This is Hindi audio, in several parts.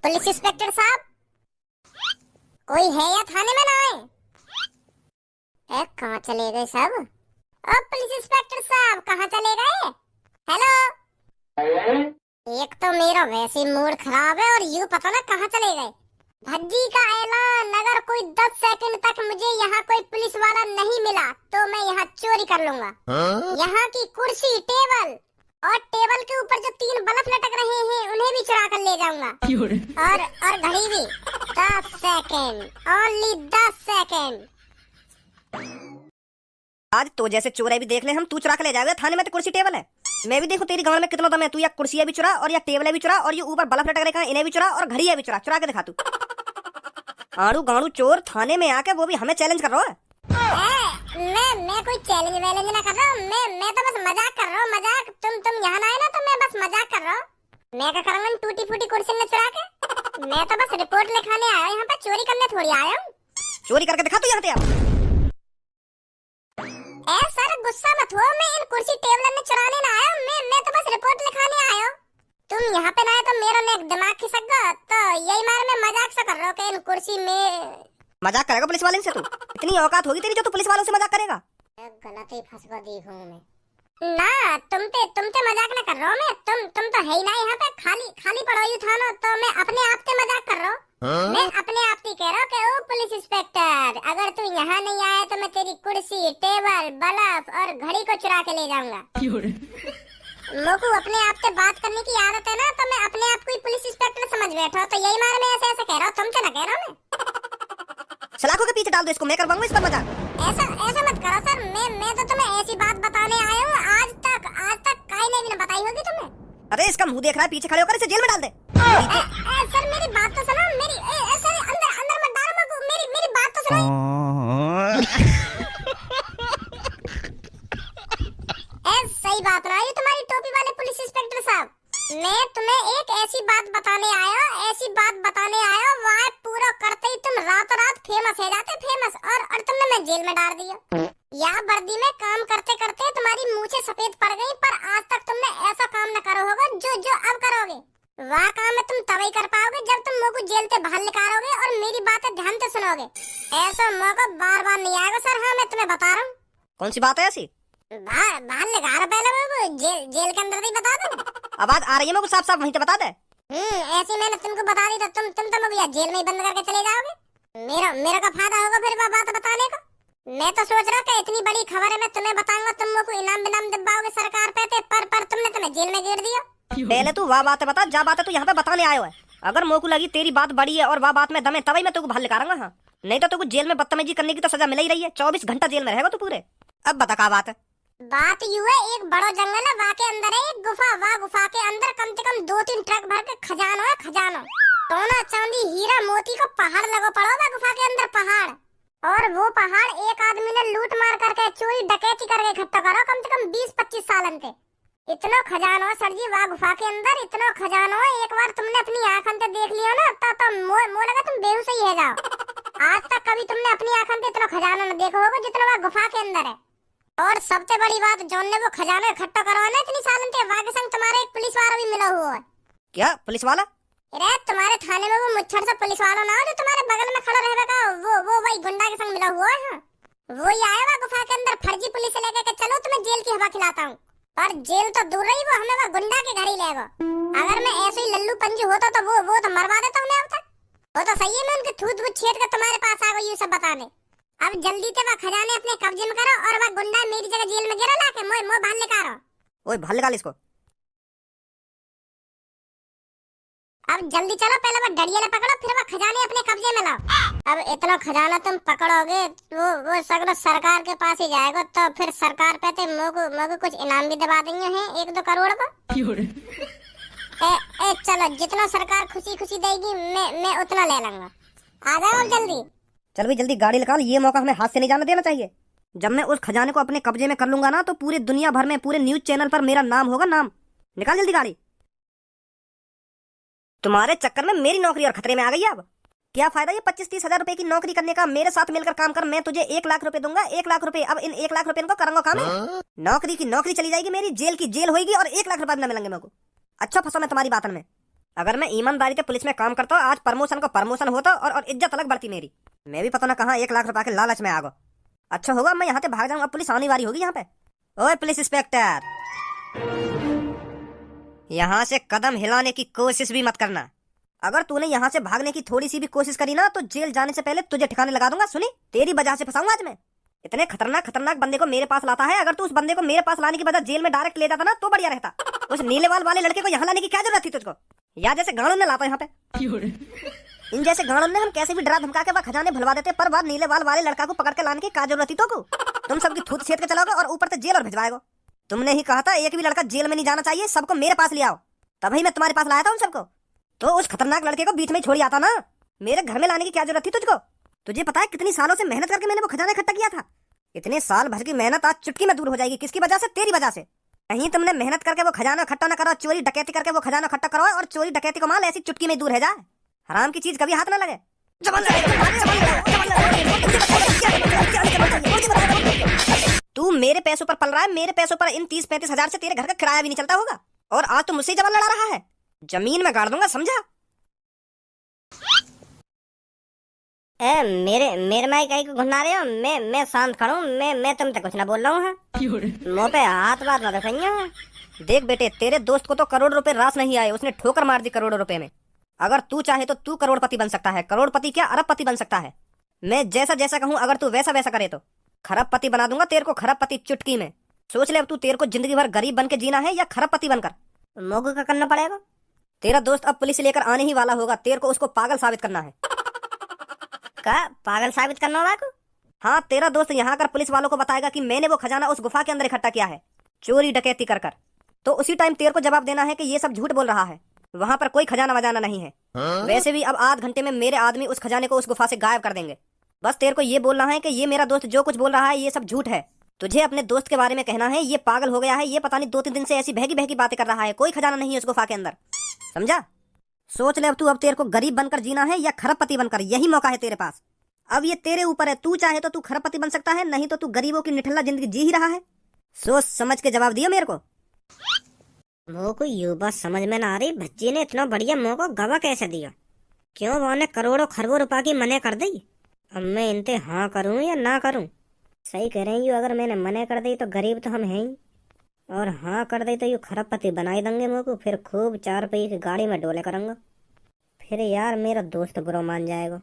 पुलिस इंस्पेक्टर साहब, कोई है या थाने में ना आए? कहाँ चले गए सब? अब पुलिस इंस्पेक्टर साहब कहाँ चले गए? हेलो। एक तो मेरा वैसे मूड खराब है और यूं पता ना कहाँ चले गए। भज्जी का ऐलान, अगर कोई 10 सेकंड तक मुझे यहाँ कोई पुलिस वाला नहीं मिला तो मैं यहाँ चोरी कर लूंगा। यहाँ की कुर्सी, टेबल और टेबल के ऊपर जो 3 बल्ब लटक रहे हैं उन्हें भी चुरा कर ले जाऊंगा। और घड़ी भी। 10 सेकंड, ओनली 10 सेकंड। आज तो जैसे चोर भी देख ले हम, तू चुरा के ले जाएगा थाने में तो कुर्सी टेबल है। मैं भी देखूं तेरी गांव में कितना दम है। तू या कुर्सियां भी चुरा और या टेबल भी चुरा और ये ऊपर बल्ब लटक रखा है इन्हें भी चुरा और घड़ियां भी चुरा के दिखा तू। आड़ू गाड़ू चोर थाने में आके वो भी हमें चैलेंज कर रहा है। मैं कोई चैलेंज वैलेंज ना कर रहा हूँ। मैं तो बस मजाक कर रहा हूँ। मजाक। तुम यहाँ आए ना तो मैं बस मजाक कर रहा हूँ। मैं क्या करूँगा टूटी फूटी कुर्सी में चुरा के? मैं तो बस रिपोर्ट लिखाने आया यहाँ पे, चोरी करने थोड़ी आया हूँ। चोरी करके दिखा तू यहाँ पे। सर गुस्सा मत हो, मैं इन कुर्सी टेबल में चुराने ना आया। मैं तो बस रिपोर्ट लिखाने आया हूँ। तुम यहाँ पे ना आए तो मेरा नेक दिमाग खिसक गया, तो यही मार मैं मजाक सा कर रहा हूँ कि इन कुर्सी में। मजाक करेगा पुलिस वाले से? तू इतनी औकात होगी तेरी जो तू पुलिस वालों से मजाक करेगा? गलत ही फंस गया देखूं मैं ना। तुम पे मजाक ना कर रहा हूँ मैं। तुम तो है ही ना यहाँ पे, खाली पड़ा ही था ना, तो मैं अपने आप से मजाक कर रहा हूँ। मैं अपने आप से कह रहा हूँ कि ओ पुलिस इंस्पेक्टर, अगर तू यहाँ नहीं आया तो मैं तेरी कुर्सी, टेबल, बल्ब और घड़ी को चुरा के ले जाऊंगा। मोकू अपने आप से बात करने की आदत है ना, तो मैं अपने आप को ही पुलिस इंस्पेक्टर समझ बैठा हूँ। तो यही मार मैं ऐसे कह रहा हूँ, तुमसे ना कह रहा हूँ मैं। सलाखों के पीछे डाल दो इसको, मैं करवाऊंगा इस पर मजाक। ऐसा मत करो सर। मैं तो तुम्हें ऐसी बात बताने आया हूँ, आज तक काई ने भी ना बताई होगी तुम्हें। अरे इसका मुंह देख रहा है, पीछे खड़े होकर इसे जेल में डाल दे। सर मेरी बात तो सुनो। सर अंदर मत डालो मोकू, मेरी बात तो सुनो। सही बात ना ये तुम्हारी टोपी वाले पुलिस इंस्पेक्टर साहब। मैं तुम्हें एक ऐसी बात बताने आया, वहाँ पूरा करते ही तुम रातों रात फेमस हो जाते, फेमस। और तुमने मैं जेल में डाल दिया। या वर्दी में काम करते करते तुम्हारी मूछें सफेद पड़ गई, पर आज तक तुमने ऐसा काम न करो होगा जो अब करोगे। वह काम में तुम तभी कर पाओगे जब तुम मोको जेल से बाहर निकालोगे और मेरी बातें ध्यान से सुनोगे। ऐसा मौका बार बार नहीं आएगा सर। हाँ मैं तुम्हें बता रहा हूँ। कौन सी बात है ऐसी? बाहर निकालो पहले मेरे को, जेल के अंदर ही बता दो। आवाज आ रही है मेरे को, साफ वहीं से बता दे। ऐसी मैंने तुमको बता दी तो तुम तो मुझे जेल में ही बंद करके चले जाओगे। मेरा का फायदा होगा फिर वह बात बताने का। मैं तो सोच रहा कि इतनी बड़ी खबर है, मैं तुम्हें बताऊंगा, तुम मुझको इनाम बिनाम दिलवाओगे सरकार पे थे, पर तुमने तुम्हें जेल में गिर दिया। पहले तू वह बात बता, जा बात है तू यहाँ पे बताने आया है। अगर मोकू लगी तेरी बात बड़ी है और वह बात में दम है तभी मैं तुझको बाहर निकालूंगा। हाँ नहीं तो तुझको जेल में बदतमीजी करने की तो सजा मिल ही रही है। 24 घंटा जेल में रहेगा तू पूरे। अब बता क्या बात है? बात यूं है, एक बड़ा जंगल है, वहाँ के अंदर है एक गुफा। वहाँ गुफा के अंदर कम से कम 2-3 ट्रक भर के खजाना है, खजाना। सोना चांदी हीरा मोती का पहाड़ लगा पड़ा हुआ गुफा के अंदर, पहाड़। और वो पहाड़ एक आदमी ने लूट मार करके, चोरी डकैती करके इकट्ठा करा कम से कम 20-25 साल से। इतना खजाना सर जी वहाँ गुफा के अंदर, इतना खजाना है। एक बार तुमने अपनी आंखों से देख लिया ना तो मो लगा तुम बेहोश ही है जाओ। आज तक कभी तुमने अपनी आंखों से इतना खजाना न देखा होगा जितना वहाँ गुफा के अंदर है। और सबसे बड़ी बात, जॉन ने वो खजाना इकट्ठा करवाना इतनी सालों से, वहाँ के संग तुम्हारा एक पुलिस वाला भी मिला हुआ है। क्या पुलिस वाला? अरे तुम्हारे थाने में वो मुच्छर सा पुलिस वाला ना हो जो तुम्हारे बगल में खड़ा रहेगा, वो वही गुंडा के संग मिला हुआ है। वो ही आया हुआ गुफा के अंदर फर्जी पुलिस से लेके चलो तुम्हें जेल की हवा खिलाता हूँ। पर जेल तो दूर रही, वो हमें वो गुंडा के घर ही लेगा। अगर मैं ऐसे ही लल्लू पंजू होता तो वो तो मरवा देता हूँ मैं अब तक। वो तो सही है, मैं उनके थूत वूत छेड़ कर तुम्हारे पास आ गई ये सब बताने। अब जल्दी से वह खजाने अपने कब्जे में करो और वह गुंडा मेरी जगह जेल में गिरा लाके मोह बाहर निकालो। ओए बाहर निकाल इसको। अब जल्दी चलो, पहले वो डरिया ने पकड़ो, फिर वो खजाने अपने कब्जे में लाओ। अब इतना खजाना तुम पकड़ोगे वो सगरा सरकार के पास ही जाएगा, तो फिर सरकार पे मोको कुछ इनाम भी दबा देंगे हैं 1-2 करोड़ का। चलो जितना सरकार खुशी खुशी देगी मैं उतना ले लूंगा। आ जाओ जल्दी। चल भाई जल्दी गाड़ी निकाल, ये मौका हमें हाथ से नहीं जाने देना चाहिए। जब मैं उस खजाने को अपने कब्जे में कर लूंगा ना तो पूरी दुनिया भर में, पूरे न्यूज चैनल पर मेरा नाम होगा, नाम। निकाल जल्दी गाड़ी। तुम्हारे चक्कर में मेरी नौकरी और खतरे में आ गई है। अब क्या फायदा ये 25-30 हजार रुपए की नौकरी करने का? मेरे साथ मिलकर काम कर, मैं तुझे 1 लाख रुपए दूंगा, 1 लाख रुपए। अब इन 1 लाख रुपए को करूंगा काम है। नौकरी की नौकरी चली जाएगी मेरी, जेल की जेल होगी और 1 लाख रुपए न मिलेंगे मेरे को। अच्छा फंसा मैं तुम्हारी बातन में। अगर मैं ईमानदारी से पुलिस में काम करता आज प्रमोशन को प्रमोशन होता और इज्जत अलग बढ़ती मेरी। मैं भी पता ना कहाँ 1 लाख रुपए के लालच में आ गो। अच्छा होगा मैं यहाँ से भाग जाऊंगा, पुलिस आने वाली होगी यहाँ पे। ओए पुलिस इंस्पेक्टर, यहाँ से कदम हिलाने की कोशिश भी मत करना। अगर तूने यहाँ से भागने की थोड़ी सी भी कोशिश करी ना तो जेल जाने से पहले तुझे ठिकाने लगा दूंगा। सुनी, तेरी वजह से फंसाऊंगा आज मैं। इतने खतरनाक खतरनाक बंदे को मेरे पास लाता है, अगर तू उस बंदे को मेरे पास लाने की बजाय जेल में डायरेक्ट ले जाता ना तो बढ़िया रहता। उस नीले बाल वाले लड़के को यहाँ लाने की क्या जरूरत थी तुझको? या जैसे गाड़ों ने लाता यहाँ पे। इन जैसे गाड़ों ने हम कैसे भी डरा धमका के वह खजाने भुलवा देते, पर वह नीले बाल वाले लड़का को पकड़ के लाने की क्या जरूरत थी तो को? तुम सबकी थूत छेद के चलाओगे और ऊपर से जेल और भिजवाएगो। तुमने ही कहा था एक भी लड़का जेल में नहीं जाना चाहिए, सबको मेरे पास ले आओ, तभी मैं तुम्हारे पास लाया था उन सबको। तो उस खतरनाक लड़के को बीच में छोड़ आता ना, मेरे घर में लाने की क्या जरूरत थी तुझको? तुझे पता है कितनी सालों से मेहनत करके मैंने वो खजाना इकट्ठा किया था? इतने साल भर की मेहनत आज चुटकी में दूर हो जाएगी। किसकी वजह से? तेरी वजह से। कहीं तुमने मेहनत करके वो खजाना इकट्ठा न करो, चोरी डकैती करके वो खजाना इकट्ठा करो और चोरी डकैती को माल ऐसी चुटकी में दूर है जाए। हराम की चीज कभी हाथ न लगे। तू मेरे पैसों पर पल रहा है, मेरे पैसों पर। इन 30-35 हजार से तेरे घर का किराया भी नहीं चलता होगा और आज तो मुझसे जवान लड़ा रहा है। जमीन में गाड़ दूंगा, समझा? मेरे माई कहीं को घुना रहे हो? मैं शांत खड़ा हूँ, मैं तुम तक कुछ ना बोल रहा हूँ। मुँह पे हाथ बात ना रखेंगे। देख बेटे, तेरे दोस्त को तो करोड़ रुपए रास नहीं आए, उसने ठोकर मार दी करोड़ों रुपए में। अगर तू चाहे तो तू करोड़पति बन सकता है। करोड़पति क्या, अरबपति बन सकता है। मैं जैसा जैसा कहूँ अगर तू वैसा वैसा करे तो खरबपति बना दूंगा तेरे को, खरबपति चुटकी में। सोच ले अब तू तेरे को जिंदगी भर गरीब बन के जीना है या खरबपति बनकर। मोगू का करना पड़ेगा। तेरा दोस्त अब पुलिस लेकर आने ही वाला होगा, तेरे को उसको पागल साबित करना है। का पागल साबित करना होगा को? हाँ, तेरा दोस्त यहाँ कर पुलिस वालों को बताएगा कि मैंने वो खजाना उस गुफा के अंदर इकट्ठा किया है, चोरी डकैती कर कर। तो उसी टाइम तेरे को जवाब देना है कि ये सब झूठ बोल रहा है, वहां पर कोई खजाना वजाना नहीं है। वैसे भी अब आध घंटे में मेरे आदमी उस खजाने को उस गुफा से गायब कर देंगे। बस तेरे को ये बोलना है कि ये मेरा दोस्त जो कुछ बोल रहा है ये सब झूठ है। तुझे अपने दोस्त के बारे में कहना है ये पागल हो गया है, ये पता नहीं 2-3 दिन से ऐसी बहकी बहकी बातें कर रहा है, कोई खजाना नहीं है उस गुफा के अंदर, समझा? सोच ले अब तू, अब तेरे को गरीब बनकर जीना है या खरबपति बनकर, यही मौका है तेरे पास। अब ये तेरे ऊपर है, तू चाहे तो तू खरबपति बन सकता है, नहीं तो तू गरीबों की निठल्ला जिंदगी जी ही रहा है। सोच समझ के जवाब दियो मेरे को। वो को यू बात समझ में ना आ रही, भज्जी ने इतना बढ़िया मौका गवा कैसे दिया? क्यों वो ने करोड़ों खरबों रुपए की मने कर दी? अब मैं इनते हाँ करूं या ना करूं? सही कह रही हूँ, अगर मैंने मने कर दी तो गरीब तो हम हैं ही, और हाँ कर दी तो यू खरबपति बनाई देंगे मोको। फिर खूब 4 रुपये की गाड़ी में डोले करूंगा। फिर यार मेरा दोस्त बुरा मान जाएगा,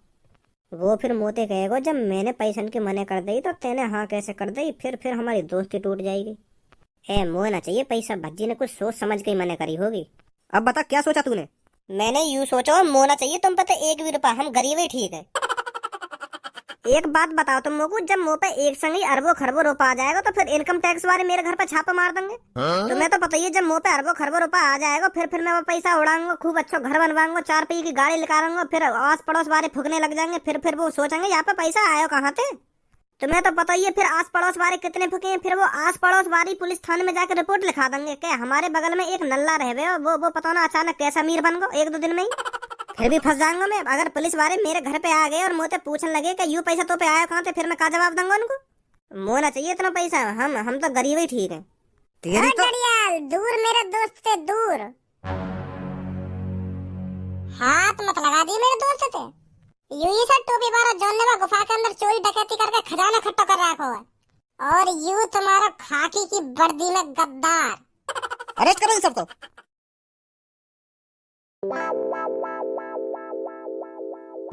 वो फिर मोते कहेगा जब मैंने पैसन की मने कर दी तो तेने हाँ कैसे कर दी। फिर हमारी दोस्ती टूट जाएगी। मोह ना चाहिए पैसा, भज्जी ने कुछ सोच समझ के मने करी होगी। अब बता क्या सोचा तूने? मैंने यूँ सोचा मोह ना चाहिए, तुम पता 1 भी रुपया, हम गरीब ही ठीक है। एक बात बताओ तुम मोको, जब मुँह पे एक संग ही अरबों खरबों रुपया आ जाएगा तो फिर इनकम टैक्स वाले मेरे घर पे छापा मार देंगे। तुम्हें तो पता ही है, जब मुँह पे अरबों खरबों रुपया आ जाएगा फिर मैं वो पैसा उड़ाऊंगा, खूब अच्छा घर बनवाऊंगा, 4 रुपये की गाड़ी निकालूंगा, फिर आस पड़ोस वाले फूकने लग जाएंगे। फिर वो सोचेंगे यहाँ पे पैसा आया कहाँ थे। तुम्हें तो पता ही है फिर आस पड़ोस वाले कितने फूके हैं। फिर वो आस पड़ोस वाली पुलिस थाने में जाकर रिपोर्ट लिखा देंगे कि हमारे बगल में एक नल्ला रह गए, वो पता ना अचानक कैसा अमीर बन गो 1-2 दिन में ही। फिर भी फंस जाऊंगा मैं। अगर पुलिस वाले मेरे घर पे आ गए और मुझे पूछने लगे कि यू पैसा तो पे आया कहाँ थे, फिर मैं क्या जवाब दूंगा उनको? मोना चाहिए इतना पैसा, हम तो गरीब ही ठीक है। तेरी तो दूर मेरे दोस्त से दूर, हाथ मत लगा दी मेरे दोस्त से। यू ही सब टोपी वाला जौन ने गुफा के अंदर चोरी डकैती करके खजाना इकट्ठा कर रखा है, और यू तुम्हारा खाकी की वर्दी में गद्दार। अरेस्ट करो इन सबको।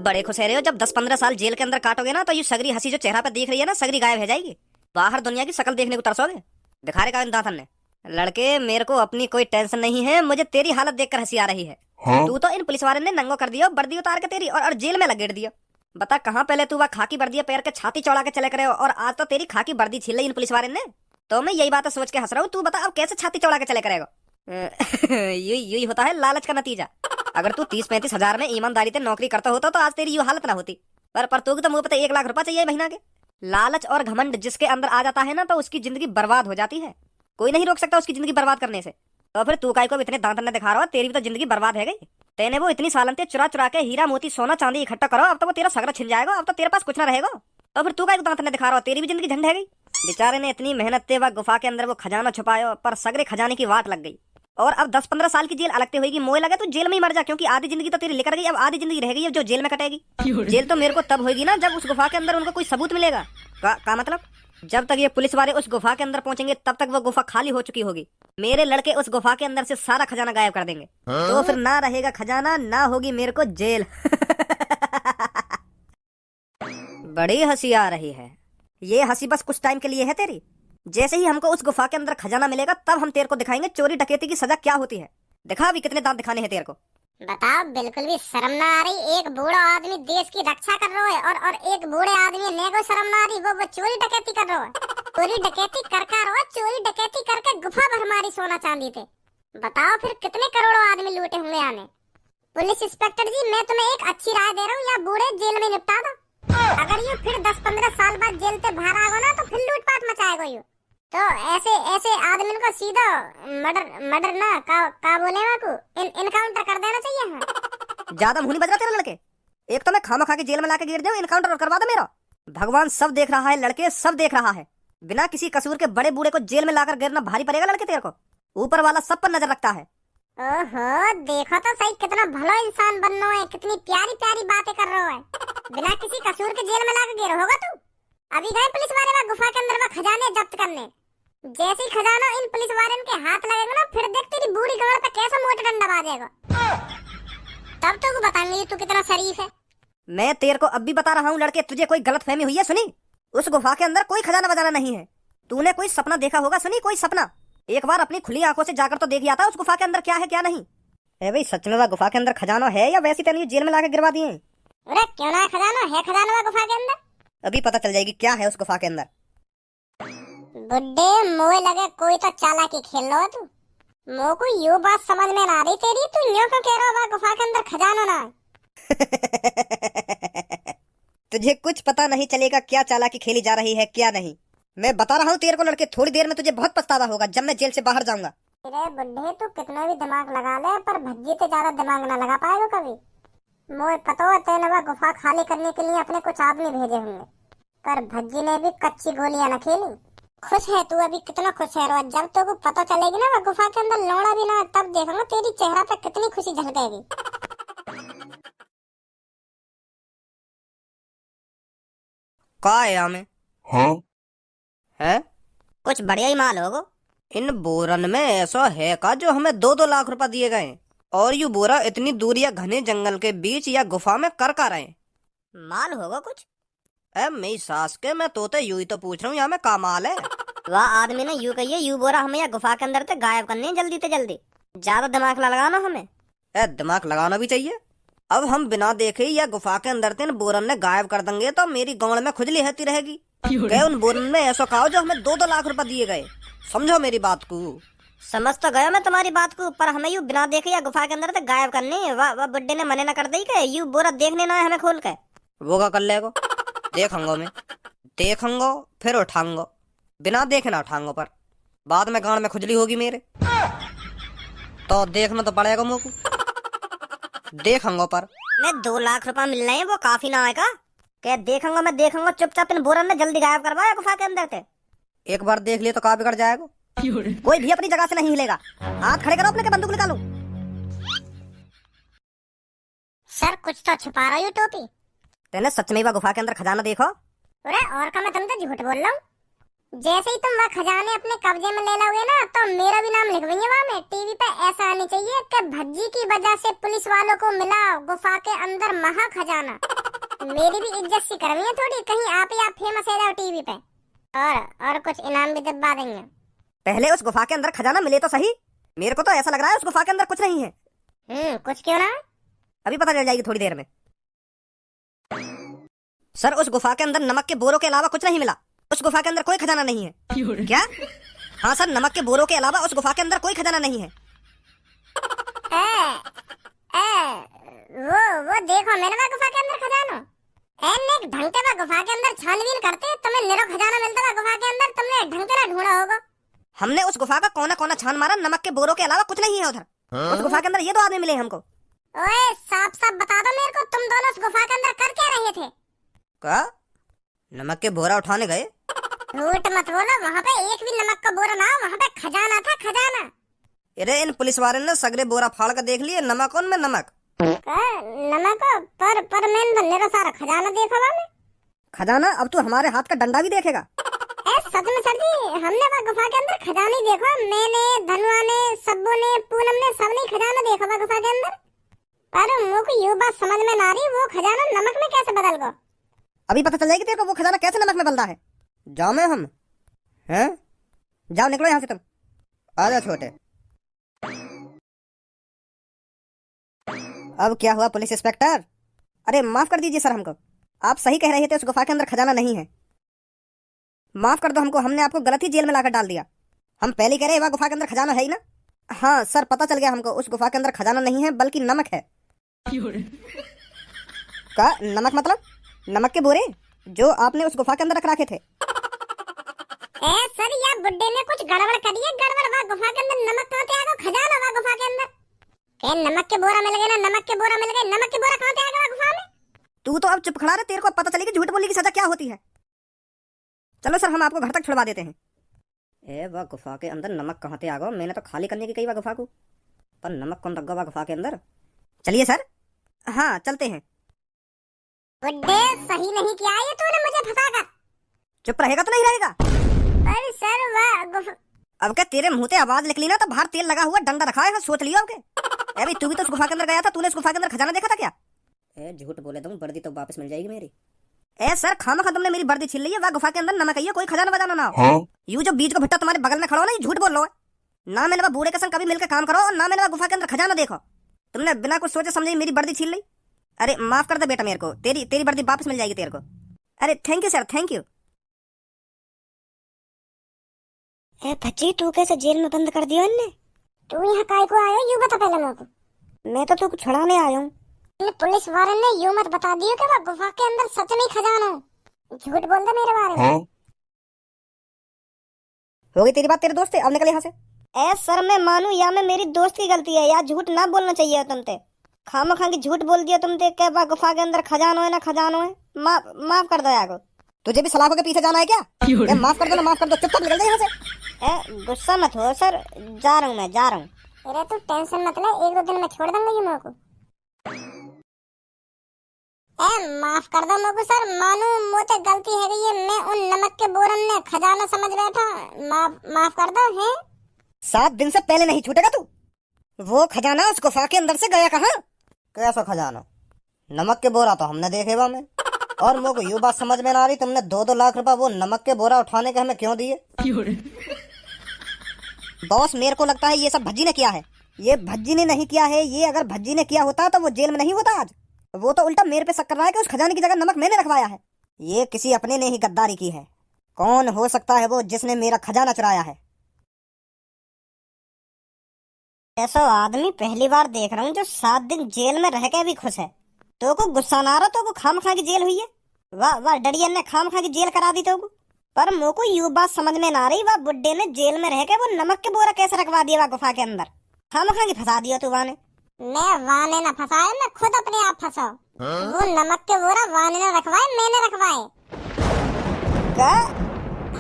बड़े खुश रहे हो, जब 10-15 साल जेल के अंदर काटोगे ना तो ये सगरी हंसी जो चेहरा पे दिख रही है ना, सगरी गायब हो जाएगी। बाहर दुनिया की शक्ल देखने को तरसोगे। दिखा रहे का दातन ने। लड़के मेरे को अपनी कोई टेंशन नहीं है, मुझे तेरी हालत देखकर हंसी आ रही है। हाँ? तू तो इन पुलिस वाले ने नंगो कर दिया, वर्दी उतार के तेरी, और जेल में लगेड़ दिया। बता कहाँ पहले तू वह खाकी वर्दी पैर के छाती चौड़ा के चले करे हो, और आज तो तेरी खाकी वर्दी छीन ली इन पुलिस वाले ने। तो मैं यही बात सोच के हंस रहा हूँ। तू बता अब कैसे छाती चौड़ा के चले करेगा? यही होता है लालच का नतीजा। अगर तू 30-35 हजार में ईमानदारी से नौकरी करता होता तो आज तेरी ये हालत ना होती। पर तू तो मुंह पे 1 लाख रुपया चाहिए महीना के। लालच और घमंड जिसके अंदर आ जाता है ना तो उसकी जिंदगी बर्बाद हो जाती है। कोई नहीं रोक सकता उसकी जिंदगी बर्बाद करने से। तो फिर तू काय को इतने दांत न दिखा रहा हो, तेरी भी तो जिंदगी बर्बाद है गई। तेने वो इतनी सालन ते चुरा चुरा के हीरा मोती सोना चांदी इकट्ठा करो, अब तो वो तेरा सगरा छिन जाएगा, अब तो तेरे पास कुछ ना रहेगा। तो फिर तू काय को दांत न दिखा रहा हो, तेरी भी जिंदगी झंड है गई। बेचारे ने इतनी मेहनत से वह गुफा के अंदर वो खजाना छुपाया, पर सगरे खजाने की वाट लग गई। और अब 10-15 साल की जेल अलगते होगी, मोए लगे तो जेल में ही मर जा, क्योंकि आधी जिंदगी तो तेरी लेकर गई, अब आधी जिंदगी रह गई है जो जेल में कटेगी। जेल तो मेरे को तब होगी ना जब उस गुफा के अंदर उनको कोई सबूत मिलेगा। का मतलब? जब तक ये पुलिस वाले उस गुफा के अंदर पहुंचेंगे तब तक वो गुफा खाली हो चुकी होगी। मेरे लड़के उस गुफा के अंदर से सारा खजाना गायब कर देंगे। तो फिर ना रहेगा खजाना, ना होगी मेरे को जेल। बड़ी हंसी आ रही है। ये हंसी बस कुछ टाइम के लिए है तेरी। जैसे ही हमको उस गुफा के अंदर खजाना मिलेगा तब हम तेरे को दिखाएंगे चोरी डकैती की सजा क्या होती है। दिखा अभी कितने दांत दिखाने हैं तेरे को। बताओ, बिल्कुल भी शर्म ना आ रही? एक बूढ़ा आदमी देश की रक्षा कर रहा है और एक बूढ़े आदमी ने को शर्म ना आ रही, वो चोरी डकैती कर रहा है। चोरी डकैती चोरी डकैती करके गुफा भर मारी सोना चांदी थे। बताओ फिर कितने करोड़ों आदमी लूटे होंगे आने। पुलिस इंस्पेक्टर जी, मैं तुम्हें एक अच्छी राय दे रहा हूँ, या बूढ़े जेल में निपटा दो। अगर ये फिर 10-15 साल बाद जेल से बाहर आएगा ना तो फिर लूटपाट मचाएगा यू। तो ऐसे आदमी को सीधा मर्डर ना का बोले को इनकाउंटर कर देना चाहिए। हाँ। ज्यादा मुंह नहीं बज रहा तेरा लड़के। एक तो मैं खामा खा के जेल में लाके गिर जाऊं, इनकाउंटर करवा दो मेरा। भगवान सब देख रहा है लड़के, सब देख रहा है। बिना किसी कसूर के बड़े बूढ़े को जेल में लाकर गिरना भारी पड़ेगा लड़के तेरे को। ऊपर वाला सब पर नजर रखता है। ओहो, देखो तो सही कितना भला इंसान बन रहा है, कितनी प्यारी प्यारी बातें कर रहा है। बिना किसी कसूर के जेल में लाकर गिर होगा तू। अभी गए पुलिस वाले वहाँ गुफा के अंदर वहाँ खजाने जब्त करने। जैसे ही खजाना इन पुलिस वालों के हाथ लगेगा ना, फिर देख तेरी बूढ़ी गाड़ पे कैसा मोटा डंडा बाजेगा। तब तो बताएंगे तू कितना शरीफ है। मैं तेरे को अब भी बता रहा हूँ लड़के, तुझे कोई गलतफहमी हुई है सुनी? उस गुफा के अंदर कोई खजाना बजाना नहीं है। तूने कोई सपना देखा होगा सुनी, कोई सपना। एक बार अपनी खुली आंखों से जाकर तो देख आता उस गुफा के अंदर क्या है क्या नहीं। ए भाई, सच में वह गुफा के अंदर खजाना है या वैसी तेरी जेल में लाके गिरवा दिए? अरे क्यों ना खजाना है, खजाना वह गुफा के अंदर। अभी पता चल जाएगी क्या है उस गुफा के अंदर। बुड्ढे, मोए लगे कोई तो चालाकी खेल लो तू। मो को यो बात समझ में ना रही तेरी, तू यूं क्यों कह रहा है गुफा के अंदर खजाना ना? तुझे कुछ पता नहीं चलेगा क्या चालाकी खेली जा रही है क्या नहीं। मैं बता रहा हूँ तेरे को लड़के, थोड़ी देर में तुझे बहुत पछतावा होगा जब मैं जेल से बाहर जाऊंगा। अरे बुड्ढे, तू कितना भी दिमाग लगा ले पर भज्जी से ज्यादा दिमाग ना लगा पाएगा कभी। मोए पता है तेने वह गुफा खाली करने के लिए अपने कुछ आदमी भेजे होंगे, पर भज्जी ने भी कच्ची गोलियां न खेली। खुश है तू अभी, कितना खुश है रोज। जब तो पता चलेगी ना वह गुफा के अंदर लौड़ा भी ना, तब देखूंगा तेरी चेहरा पे कितनी खुशी झलकेगी। का है हमें? हाँ? है कुछ बढ़िया ही माल होगा। इन बोरन में ऐसा है का जो हमें 2-2 लाख रुपए दिए गए, और यू बोरा इतनी दूर या घने जंगल के बीच या गुफा में कर रहे? माल होगा कुछ। मेरी सास के, मैं तोते यू ही तो पूछ रहा हूँ यहाँ में का माल है। वह आदमी ने यूं कहिए, यू बोरा हमें या गुफा के अंदर से गायब करनी है जल्दी से जल्दी। ज्यादा दिमाग ना लगाना हमें। दिमाग लगाना भी चाहिए। अब हम बिना देखे या गुफा के अंदर तीन बोरन ने गायब कर देंगे तो मेरी गांड में खुजली रहती रहेगी। क्या उन बोरन में ऐसा कहो जो हमें 2-2 लाख रुपए दिए गए? समझो मेरी बात को। समझ तो गया मैं तुम्हारी बात को, पर हमें यू बिना देखे या गुफा के अंदर से गायब करनी है। वह बुड्ढे ने मने न कर दी के यू बोरा देखने ना है हमें खोल के। वो का कर लेगो? देखूंगा मैं, देखूंगा फिर उठाऊंगा। बिना देखे ना उठाऊंगा, पर बाद में गांड में खुजली होगी मेरे, तो देखना तो पड़ेगा मुझको। देखूंगा पर मैं 2 लाख रुपए मिल रहे हैं, वो काफी ना आएगा क्या? देखूंगा मैं देखूंगा, चुपचाप इन बोरन ने जल्दी गायब करवाया गुफा के अंदर से। एक बार देख लिए तो का बिगड़ जाएगा। कोई भी अपनी जगह से नहीं हिलेगा। हाथ खड़े करो अपने के, बंदूक निकालो। सर कुछ तो छुपा रही हो टोपी। तेने सच में वह गुफा के अंदर खजाना देखो? अरे और का मैं तुमसे झूठ बोल रहा हूँ। जैसे ही तुम वह खजाने अपने कब्जे में ले लोगे ना, तो मेरा भी नाम लिखवाइए वहाँ में टीवी पे। ऐसा आनी चाहिए कि भज्जी की वजह से पुलिस वालों को मिला गुफा के अंदर महा खजाना। मेरी भी इज्जत सी करनी है थोड़ी, कहीं आप ही आप फेमस हो जाओ टीवी पे। और कुछ इनाम भी दिलवा देंगे। पहले उस गुफा के अंदर खजाना मिले तो सही। मेरे को तो ऐसा लग रहा है उस गुफा के अंदर कुछ नहीं है। कुछ क्यों ना? अभी पता चल जाएगी थोड़ी देर में। सर, उस गुफा के अंदर नमक के बोरों के अलावा कुछ नहीं मिला। उस गुफा के अंदर कोई खजाना नहीं है। क्या? हाँ सर, नमक के बोरों के अलावा उस गुफा के अंदर कोई खजाना नहीं है। वो देखो मैंने वह गुफा के अंदर खजाना। एक ढंग से वह गुफा के अंदर छानबीन करते, तुम्हें निरो खजाना मिलता वह गुफा के अंदर, तुमने ढंग से ना ढूंढा होगा। हमने उस गुफा का कोना कोना छान मारा, नमक के बोरों के अलावा कुछ नहीं है उधर। उस गुफा के अंदर ये 2 आदमी मिले हमको। ओए साफ साफ बता दो मेरे को, तुम दोनों उस गुफा के अंदर कर क्या रहे थे? क्या? नमक के बोरा उठाने गए? झूठ मत बोलो, वहाँ पे एक भी नमक का बोरा ना, वहाँ पे खजाना था, खजाना। अरे इन पुलिस वाले ने सगरे बोरा फाड़ कर देख लिए, नमक और में नमक। नमक पर मैंने तो मेरा सारा खजाना देखा वाले। खजाना? अब तू हमारे हाथ का डंडा भी देखेगा? सच में सर जी, हमने वहाँ गुफा के अंदर खजाना ही देखा। मैंने, धनुआ ने, सब्बू ने, पूनम ने, सबने खजाना देखा वहाँ गुफा के अंदर। पर मुझको ये बात समझ में ना रही, वो खजाना नमक में कैसे बदल गया? अभी पता चल जाएगी तेरे को वो खजाना कैसे नमक में बदला है। जाओ में हम हैं, जाओ निकलो यहाँ से तुम। आ जाओ छोटे। अब क्या हुआ पुलिस इंस्पेक्टर? अरे माफ कर दीजिए सर, हमको आप सही कह रहे थे, उस गुफा के अंदर खजाना नहीं है। माफ कर दो हमको, हमने आपको गलत ही जेल में लाकर डाल दिया। हम पहले कह रहे वहाँ गुफा के अंदर खजाना है ही ना। हाँ सर, पता चल गया हमको, उस गुफा के अंदर खजाना नहीं है बल्कि नमक है। का नमक मतलब? नमक के बोरे जो आपने उस गुफा के अंदर रख रखे थे। सर या बुड्ढे ने कुछ गड़बड़ करी है, गड़बड़। वहाँ गुफा के अंदर नमक कहाँ से आ गया? खजाना वहाँ गुफा के अंदर। नमक के बोरा मिल गए ना, नमक के बोरा मिल गए। नमक के बोरा कहाँ से आ गया गुफा में? तू तो अब चुप खड़ा रहे, तेरे को पता चलेगी झूठ बोलने की सजा क्या होती है। चलो सर, हम आपको घर तक छुड़वा देते हैं। ए वह गुफा के अंदर नमक कहाँ से आ गया? मैंने तो खाली करने की कही वह गुफा को, पर नमक कौन रख गया गुफा के अंदर? चलिए सर, हाँ चलते हैं। बुड्ढे, सही नहीं किया ये तूने मुझे फंसाकर। चुप रहेगा तो नहीं रहेगा? पर सर वह गुफा... अब क्या तेरे मुंह से आवाज निकली ना तो बाहर तेल लगा हुआ डंडा रखा है, सोच लियो। अब के अभी तू भी तो उस गुफा के अंदर गया था, तूने उस गुफा के अंदर खजाना देखा था क्या? ए झूठ बोले तुम, वर्दी तो वापस मिल जाएगी मेरी। ए सर, खामखा तुमने मेरी वर्दी छीन ली है। वह गुफा के अंदर नमक है, कोई खजाना बजाना ना हो। यू जो बीच को भट्टा तुम्हारे बगल में खड़ा हो ना, ये झूठ बोल रहा है ना। मैंने वह बूढ़े के संग कभी मिलकर काम करो, और ना मैंने वह गुफा के अंदर खजाना देखो। तुमने बिना कुछ सोचे समझे मेरी वर्दी छीन ली। अरे माफ कर दे बेटा मेरे को, तेरी वर्दी वापस मिल जाएगी तेरे को। अरे thank you sir, thank you. Bhajji, तू कैसे जेल में बंद कर दिया इनने? तू यहाँ काय को आयो यू बता पहले मेरे को। मैं तो तू छुड़ाने आया हूँ। पुलिस वाले ने यूं मत बता दियो कि वह गुफा के अंदर सच में खजाना है। झूठ बोल दे मेरे बारे में। हो गई तेरी बात तेरे दोस्त से, अब निकल यहाँ से। ए सर, मैं मानू या मैं मेरी दोस्त की गलती है यार, झूठ ना बोलना चाहिए तुमसे। खामखा की झूठ बोल दिया तुमसे कि वह गुफा के अंदर खजानो है ना खजानो है। माफ कर दो यार। तुझे भी सलाखों के पीछे जाना है क्या? माफ कर दो ना, माफ कर दो, चुपचाप निकल जा यहाँ से। गुस्सा मत हो सर, जा रहा हूँ मैं, जा रहा हूँ। अरे तू टेंशन मत ले, एक दो दिन में छोड़ दूंगा ये मेरे को। माफ कर दो मेरे को सर, मानू मोते गलती है गई है। मैं उन नमक के बोरन ने खजाना समझ बैठा। माफ कर दो है। 7 दिन से पहले नहीं छूटेगा तू। वो खजाना उस गुफा के अंदर से गया कहाँ? कैसा खजाना? नमक के बोरा तो हमने देखे वहाँ में, और मेरे को ये बात समझ में ना आ रही, तुमने 2-2 लाख रुपए वो नमक के बोरा उठाने के हमें क्यों दिए? बॉस, मेरे को लगता है ये सब भज्जी ने किया है। ये भज्जी ने नहीं किया है। ये अगर भज्जी ने किया होता तो वो जेल में नहीं होता आज। वो तो उल्टा मेरे पे शक कर रहा है कि उस खजाने की जगह नमक मैंने रखवाया है। ये किसी अपने ने ही गद्दारी की है। कौन हो सकता है वो जिसने मेरा खजाना चुराया है? ऐसा आदमी पहली बार देख रहा हूँ जो 7 दिन जेल में रह के भी खुश है। तो को गुस्सा ना आ रहा, तो को खामखा की जेल हुई है। वाह वाह, डरियन ने खामखा की जेल करा दी तो को। पर मोको को यू बात समझ में ना रही, वह बुड्ढे ने जेल में रह के वो नमक के बोरा कैसे रखवा दिया वह गुफा के अंदर। खामखा की फंसा दिया तू वाने। मैं वाने ना फंसाया, मैं खुद अपने आप फंसा। वो नमक के बोरा वाने ने रखवाए, मैंने रखवाए। क्या?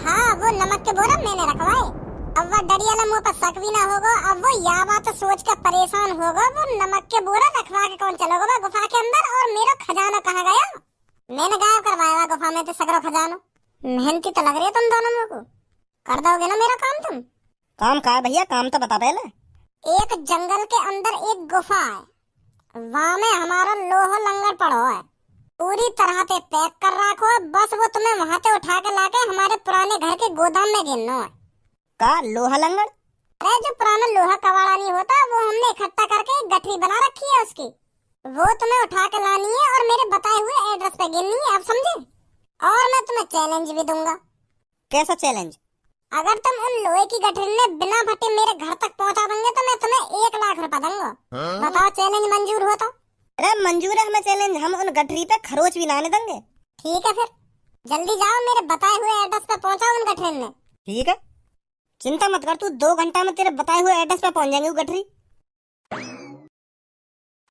हाँ, वो नमक के बोरा मैंने रखवाए। अब वह डरियाला मुँह पर शक भी ना होगा। अब वो या बात सोच कर परेशान होगा, वो नमक के बोरा रखवा के कौन चलोगा वह गुफा के अंदर, और मेरा खजाना कहाँ गया? मैंने गायब करवाया गुफा में तो सगरो खजाना। मेहनती तो लग रही है तुम दोनों मेरे को। कर दोगे ना मेरा काम तुम? काम का है भैया, काम तो बता पहले। एक जंगल के अंदर एक गुफा है, वहाँ में हमारा लोहा लंगर पड़ो है, पूरी तरह से पैक कर रखो है। बस वो तुम्हें वहाँ से उठा के लाके हमारे पुराने घर के गोदाम में गिरना है। का लोहा लंगड़? अरे जो पुराना लोहा कबाड़ा नहीं होता, वो हमने इकट्ठा करके एक गठरी बना रखी है उसकी। वो तुम्हें उठा के लानी है और मेरे बताए हुए एड्रेस पे गिरनी है, आप समझे? और मैं तुम्हें चैलेंज भी दूंगा। कैसा चैलेंज? अगर तुम उन लोहे की गठरी ने बिना फटे मेरे घर तक पहुंचा देंगे तो मैं तुम्हें 1 लाख रुपए दूंगा। बताओ चैलेंज मंजूर हो तो? अरे मंजूर है हमें चैलेंज, हम उन गठरी पे खरोच भी लाने देंगे। ठीक है, फिर जल्दी जाओ, मेरे बताए हुए एड्रेस पे पहुंचाओ उन गठरी ने। ठीक है, चिंता मत कर तू, 2 घंटा में तेरे बताए हुए एड्रेस पे पहुंच जाएंगे वो गठरी।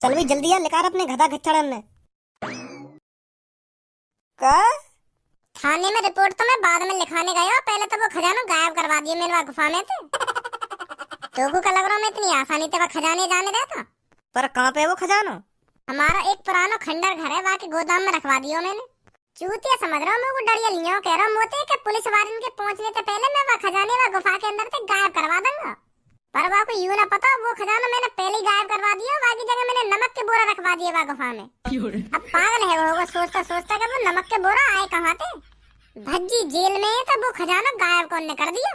चल भाई जल्दी यार, लेकर अपने गधा खच्चड़न ने। का? थाने में रिपोर्ट तो मैं बाद में लिखाने गया, पहले तो वो खजाना गायब करवा दिए मेरे गुफा में से। तो का लग रहा मैं इतनी आसानी से वह खजाने जाने देता। पर कहाँ पे है वो खजाना? हमारा एक पुराना खंडर घर है, वहाँ के गोदाम में रखवा दियो मैंने। चूतिया समझ रहा हूँ मैं, वो डरिया लियो कह रहा मोते कि पुलिस वाले के पहुंचने से पहले मैं वह खजाने वह गुफा के अंदर से गायब करवा दूंगा। पर वह को यूं ना पता वो खजाना मैंने पहले ही गायब करवा दिया, वहाँ की जगह मैंने नमक के बोरा रखवा दिया वह गुफा में। अब पागल है वो सोचता सोचता कि वो नमक के बोरा आए कहाँ थे। भज्जी जेल में है तो वो खजाना गायब कौन ने कर दिया,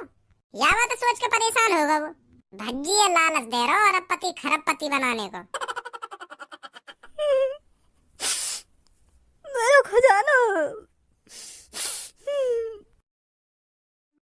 या बात सोच के परेशान होगा वो। भज्जी ये लालच दे रहा और अब पति खरबपति बनाने को। मेरा खजाना